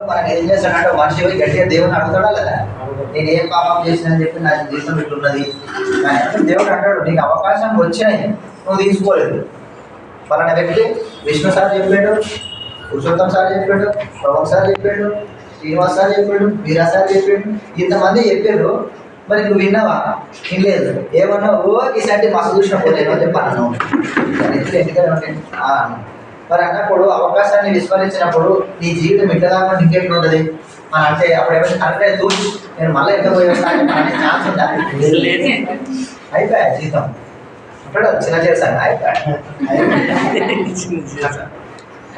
మనకి ఏం చేస్తాడంటే మనిషి పోయి గట్టిగా దేవుని అడుగుతాడా లేదా? నేను ఏం పాపం చేసినా అని చెప్పి నా జీవితం ఇట్లున్నది కానీ దేవుడు అంటాడు నీకు అవకాశం వచ్చినాయి నువ్వు తీసుకోలేదు. పలానా వ్యక్తి విష్ణు సార్ చెప్పాడు, పురుషోత్తం సార్ చెప్పాడు, పవన్ సార్ చెప్పాడు, శ్రీనివాస్ సార్ చెప్పాడు, మీరా సార్ చెప్పాడు, ఇంతమంది చెప్పారు. మరి నువ్వు విన్నావా? వినలేదు. ఏమన్నా ఓ ఈసారి మస్తు చూసినప్పుడు అని చెప్పాను. ఎందుకంటే మరి అన్నప్పుడు అవకాశాన్ని విస్మరించినప్పుడు నీ జీవితం ఇంతదాకా ఇంకెట్లు ఉంటుంది అని అంటే అప్పుడు ఏమైనా కరెక్ట్గా చూసి నేను మళ్ళీ ఎంత పోయేస్తాను అనే ఛాన్స్ ఉందా? అయిపోయా జీవితం అంటాడు చిన్న చేశాను అయిపోయా.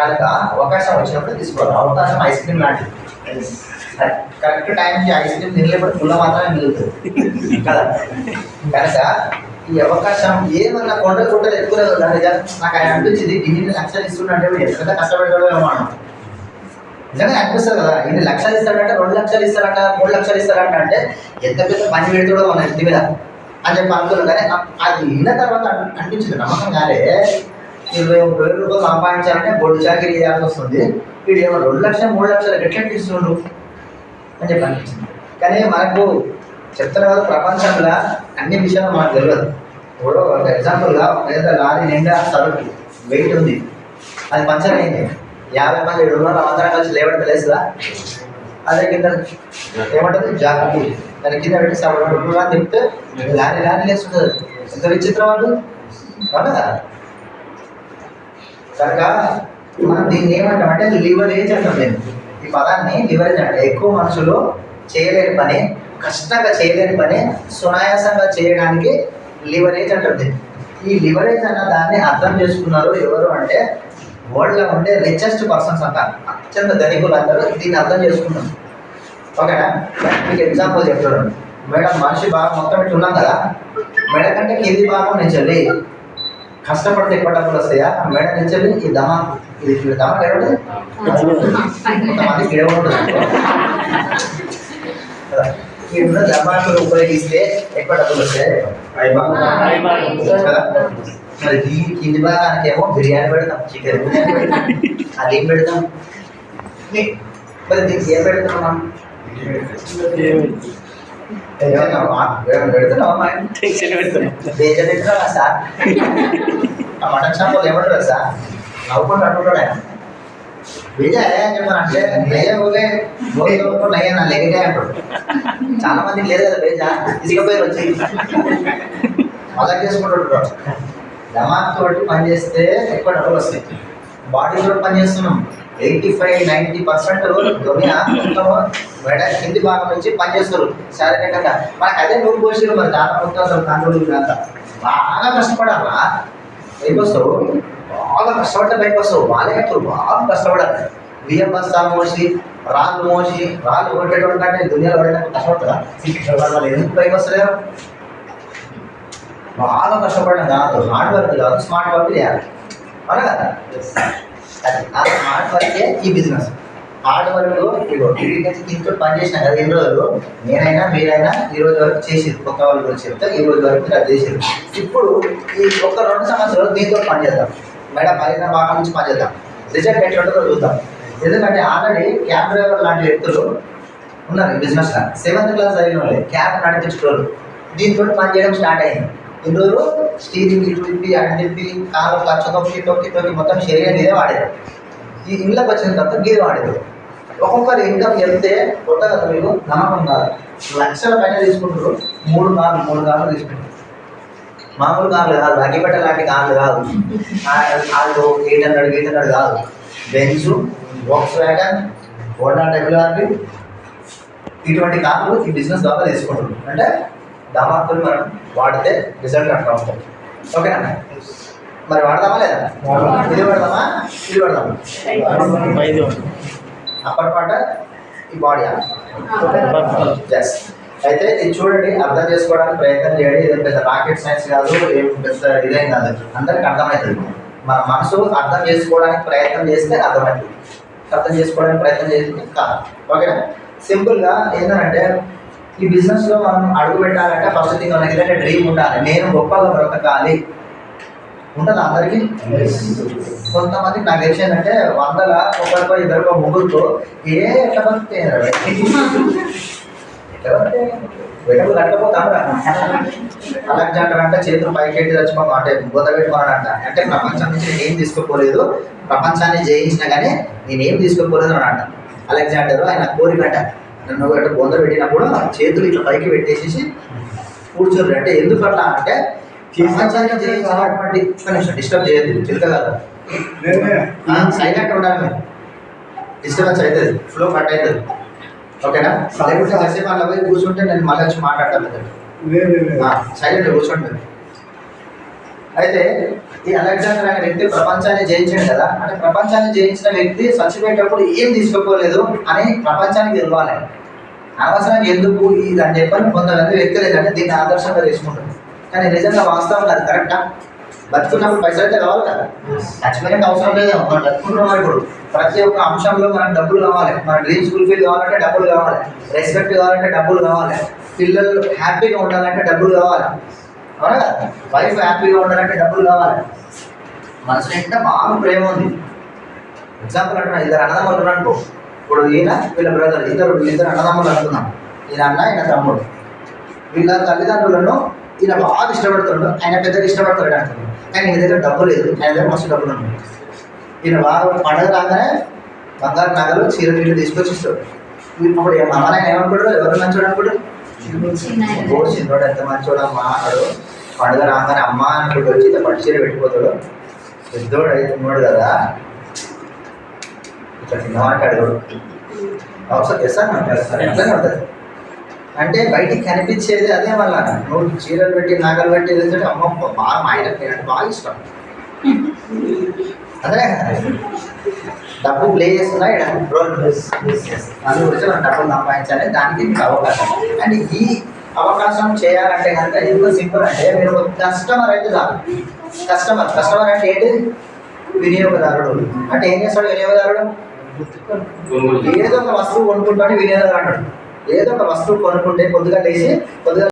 కనుక అవకాశం వచ్చినప్పుడు తీసుకోవాలి. అవకాశం ఐస్ క్రీమ్ లాంటిది. కరెక్ట్ టైంకి ఐస్ క్రీమ్ తినలేకపోతే పుల్ల మాత్రమే మిగులుతుంది కదా. కనుక ఈ అవకాశం ఏమన్నా కొండలు ఎక్కువ దాని నాకు ఆయన అనిపించింది ఇన్ని లక్షలు ఇస్తుండే ఎంత కష్టపడతాడో ఏమో అన్నాం. నిజంగా అనిపిస్తుంది కదా, ఇన్ని లక్షలు ఇస్తాడంటే 2 లక్షలు ఇస్తారంట 3 లక్షలు ఇస్తారంట అంటే ఎంత పెద్ద పని పెడతాడో మన ఇంటి మీద అని చెప్పి అనుకున్నాం. కానీ అది విన్న తర్వాత అనిపించింది నమ్మకం కాలే. 20,000 రూపాయలు సంపాదించాలంటే బొడ్డు చాకరీ చేయాల్సి వస్తుంది, వీడు ఏమో 2 లక్షలు 3 లక్షలు ఎట్లా ఇస్తుండ్రు అని చెప్పి అనిపించింది. కానీ మనకు చెప్తారు కదా ప్రపంచంలో అన్ని విషయాలు మనకు తెలియదు. ఇప్పుడు ఒక ఎగ్జాంపుల్గా ఏదో లారీ నిండా సరుకు వెయిట్ ఉంది, అది పంచర్ అయింది, 50 మంది 700 అందరం కలిసి లేవడం తెలియదా? అదే కింద ఏమంటుంది జాగ్రత్త దాని కింద పెట్టి 700 తిప్పితే లారీ లేస్తుంది. ఎంత విచిత్రం వాళ్ళు కదా. కనుక మనం దీన్ని ఏమంటామంటే లివరేజ్ అంటాం. నేను ఈ పదాన్ని లివరేజ్ అంటే ఎక్కువ మనుషులు చేయలేని పని, కష్టంగా చేయలేని పని సునాయాసంగా చేయడానికి లివరేజ్ అంటుంది. ఈ లివరేజ్ అన్న దాన్ని అర్థం చేసుకున్నారు ఎవరు అంటే వరల్డ్లో ఉండే రిచెస్ట్ పర్సన్స్ అంటారు, అత్యంత ధనికులు అందరూ దీన్ని అర్థం చేసుకున్నారు. ఓకేనా? మీకు ఎగ్జాంపుల్ చెప్తాడు. మేడం మనిషి భాగం మొత్తం ఇట్లా ఉన్నాం కదా, మెడ కంటే కింది భాగం నుంచి వెళ్ళి కష్టపడితే ఎక్కువ డబ్బులు వస్తాయా? మెడ నుంచి వెళ్ళి ఈ దమ ఇది దమ గడవదు, కొంతమంది గిడవ ఉంటుంది కదా. ఈ ఉన్న దమాకులు ఉపయోగిస్తే ఎక్కువ డబ్బులు వస్తాయి కదా. మరి దీని కింది భాగానికి ఏమో బిర్యానీ పెడతాం, చికెన్ అది ఏం పెడతాం. మరి దీనికి ఏం పెడతాం? పెడుతున్నావా సార్? ఆ మటన్ షాప్ వాళ్ళు ఏమంటారు సార్? నవ్వుకుంటూ అంటుంటాడు ఆయన. బేజా అని చెప్పాను అంటే నయ్యా నా లెగగా అంటాడు. చాలా మందికి లేదు కదా బేజా, ఇసుకపోయి వచ్చి మజా చేసుకుంటుంటాడు. దమాక్ తోటి పని చేస్తే ఎక్కువ డబ్బులు వస్తాయి. బాడీ తోటి పని చేస్తున్నాం 85-90% దునియా మొత్తం మెడ కింది భాగం నుంచి పనిచేస్తారు శారీరకంగా. మనకు అదే నూరు పోషకులు మరి దాని మొత్తం కంట్రోల్ అంతా బాగా కష్టపడాలా. పైకి వస్తావు, బాగా కష్టపడితే పైకి వస్తావు. వాళ్ళే కట్టారు బాగా కష్టపడాలి. బియ్యం బస్తా మోసి రాళ్ళు కొట్టేటువంటి కంటే దునియాలో పడడానికి కష్టపడతారా? వాళ్ళు ఎందుకు పైకి వస్తలేరు? బాగా కష్టపడడం కాదు, హార్డ్ వర్క్ కాదు, స్మార్ట్ వర్క్ చేయాలి. అవునా కదా? ఆ హార్డ్ వర్కే ఈ బిజినెస్. హార్డ్ వర్క్ ఇంట్లో పని చేసినా కదా ఎన్ని రోజులు, నేనైనా మీరైనా ఈ రోజు వరకు చేసేది. కొత్త వాళ్ళ గురించి చెప్తే ఈ రోజు వరకు మీరు అది చేసేది. ఇప్పుడు ఈ 1-2 సంవత్సరాలు దీంతో పనిచేద్దాం, మేడం పైన భాగం నుంచి పనిచేద్దాం, రిజల్ట్ ఎట్లుంటుందో చూద్దాం. ఎందుకంటే ఆల్రెడీ క్యాబ్ డ్రైవర్ లాంటి వ్యక్తులు ఉన్నారు ఈ బిజినెస్లో. 7th క్లాస్ చదివిన వాళ్ళు క్యాబ్ నడిపించుకోరు, దీంతో పని చేయడం స్టార్ట్ అయింది. ఇన్ని రోజులు స్టీరింగ్ ఇటు తిప్పి అటు తిప్పి కాలు ఖర్చు తొక్కి మొత్తం శరీరం ఇదే వాడేది. ఈ ఇంట్లోకి వచ్చిన తర్వాత గీది వాడేది. ఒక్కొక్కరు ఇన్కమ్ చెప్తే కొత్తగా మీకు నమ్మకం కాదు. లక్షల పైన తీసుకుంటారు, 3 కార్లు తీసుకుంటారు. మామూలు కార్లు కాదు, అగ్గిపెట్ట లాంటి కార్లు కాదు, వాళ్ళు 800 కాదు. Benz, box wagon, Honda WRV ఇటువంటి కార్లు ఈ బిజినెస్ ద్వారా తీసుకుంటారు. అంటే దమాకులు మనం వాడితే రిజల్ట్ అట్లా ఉంటుంది. ఓకేనా? మరి వాడదామా లేదా? ఇది వాడదామా ఇది వాడదామా? అప్పర్ పాట ఈ బాడీ ఎస్. అయితే ఇది చూడండి, అర్థం చేసుకోవడానికి ప్రయత్నం చేయండి. ఇది పెద్ద రాకెట్ సైన్స్ కాదు, ఏం పెద్ద ఇదేం కాదు, అందరికి అర్థమవుతుంది. మన మనసు అర్థం చేసుకోవడానికి ప్రయత్నం చేస్తే అర్థమవుతుంది, అర్థం చేసుకోవడానికి ప్రయత్నం చేస్తే కాదు. ఓకేనా? సింపుల్గా ఏంటంటే ఈ బిజినెస్లో మనం అడుగు పెట్టాలంటే ఫస్ట్ థింగ్ మనకి ఏదైతే డ్రీమ్ ఉండాలి. నేను గొప్పగా బ్రతకాలి ఉంటుందా అందరికీ? కొంతమందికి నాకు తెలిసి ఏంటంటే 100ల ఒకరికో ఇద్దరికో ముగ్గురుకో ఎట్లా బతుకుతాయి వెడలు కట్టకపోతాం. అలెగ్జాండర్ అంటే చేతులు పైకెట్టి తెచ్చుకోము అంటే బొంద పెట్టుకోనంట. అంటే ప్రపంచం నుంచి నేను ఏం తీసుకోపోలేదు, ప్రపంచాన్ని జయించినా కానీ నేనేం తీసుకోపోలేదు అని అంట. అలెగ్జాండర్ ఆయన కోరికట నన్ను ఒకటి బొంద పెట్టినప్పుడు చేతులు ఇట్లా పైకి పెట్టేసేసి కూర్చోరు. అంటే ఎందుకు అట్లా అంటే ప్రపంచాన్ని జయించినటువంటి డిస్టర్బ్ చేయదు, చిలుక కాదు, సైలెంట్ ఉండాలి. మీరు డిస్టర్బెన్స్ అవుతుంది, ఫ్లో కట్ అవుతుంది. ఓకేనా? లేకుంటే కాసేపు అలా పోయి కూర్చుంటే నేను మళ్ళీ వచ్చి మాట్లాడతాను. సైలెంట్ కూర్చోండి. అయితే ఈ అలెగ్జాండర్ అనే వ్యక్తి ప్రపంచాన్ని జయించాడు కదా. అంటే ప్రపంచాన్ని జయించిన వ్యక్తి చచ్చిపోయేటప్పుడు ఏం తీసుకోపోలేదు అని ప్రపంచానికి తెలవాలి. అనవసరంగా ఎందుకు ఇది అని చెప్పని కొంతమంది వ్యక్తులు ఏంటంటే దీన్ని ఆదర్శంగా తీసుకుంటారు. కానీ నిజంగా వాస్తవం కాదు. కరెక్టా? బతుకున్నప్పుడు పైసలు అయితే కావాలి కదా, చచ్చిపోయినట్టు అవసరం లేదు. మనం బతుకుంటున్నాం. ఇప్పుడు ప్రతి ఒక్క అంశంలో మనకు డబ్బులు కావాలి. మన డ్రీమ్స్ ఫుల్ఫిల్ కావాలంటే డబ్బులు కావాలి, రెస్పెక్ట్ కావాలంటే డబ్బులు కావాలి, పిల్లలు హ్యాపీగా ఉండాలంటే డబ్బులు కావాలి, అవునా? వైఫ్ హ్యాపీగా ఉండాలంటే డబ్బులు కావాలి. మనసులో ఎంత బాగా ప్రేమ ఉంది. ఎగ్జాంపుల్ అంటున్నా, ఇద్దరు అన్నదమ్ములు ఉన్నాను. ఇప్పుడు ఈయన వీళ్ళ బ్రదర్, ఇద్దరు అన్నదమ్ములు అనుకున్నాం. ఈయన అన్న, ఈయన తమ్ముడు. వీళ్ళ తల్లిదండ్రులను ఈయన బాగా ఇష్టపడుతుండు, ఆయన పెద్దగా ఇష్టపడతాడు అంటున్నాడు. కానీ ఈయన దగ్గర డబ్బు లేదు, ఆయన దగ్గర మస్తు డబ్బులు ఉన్నాయి. ఈయన బాగా పండుగ రాగానే బంగారు నగలు చీర నీళ్ళు తీసుకొచ్చి ఇస్తాడు. ఇప్పుడు అమ్మ ఆయన ఏమనుకుంటాడు, ఎవరు మంచోడు అనుకుంటాడు? చిన్నోడు ఎంత మంచోడు అమ్మా అన్నాడు. పండుగ రాగానే అమ్మ అనుకుంటూ వచ్చి ఇట్లా పట్టు చీర పెట్టిపోతాడు. పెద్దోడు అవుతున్నాడు కదా, ఇట్లా తిన్నమాట అడుగుడు అవసరం చేస్తాను అట్లనే ఉంటుంది. అంటే బయటికి కనిపించేది అదే. మళ్ళా నువ్వు చీరలు పెట్టి నగలు పెట్టి ఏంటంటే అమ్మ బాగా మా ఆయనకి అంటే బాగా ఇష్టం. అదే డబ్బు ప్లే చేస్తున్నాయి రోల్ దాని గురించి మనం డబ్బులు సంపాదించాలి, దానికి మీకు అవకాశం. అండ్ ఈ అవకాశం చేయాలంటే కనుక ఎందుకు సింపుల్ అంటే మీరు కస్టమర్ అయితే చాలు. కస్టమర్ అంటే ఏంటి? వినియోగదారుడు. అంటే ఏం చేస్తాడు వినియోగదారుడు? ఏదో ఒక వస్తువు కొనుక్కుంటాడు వినియోగదారుడు అంటాడు. ఏదో ఒక వస్తువు కొనుక్కుంటే పొద్దుగా లేచి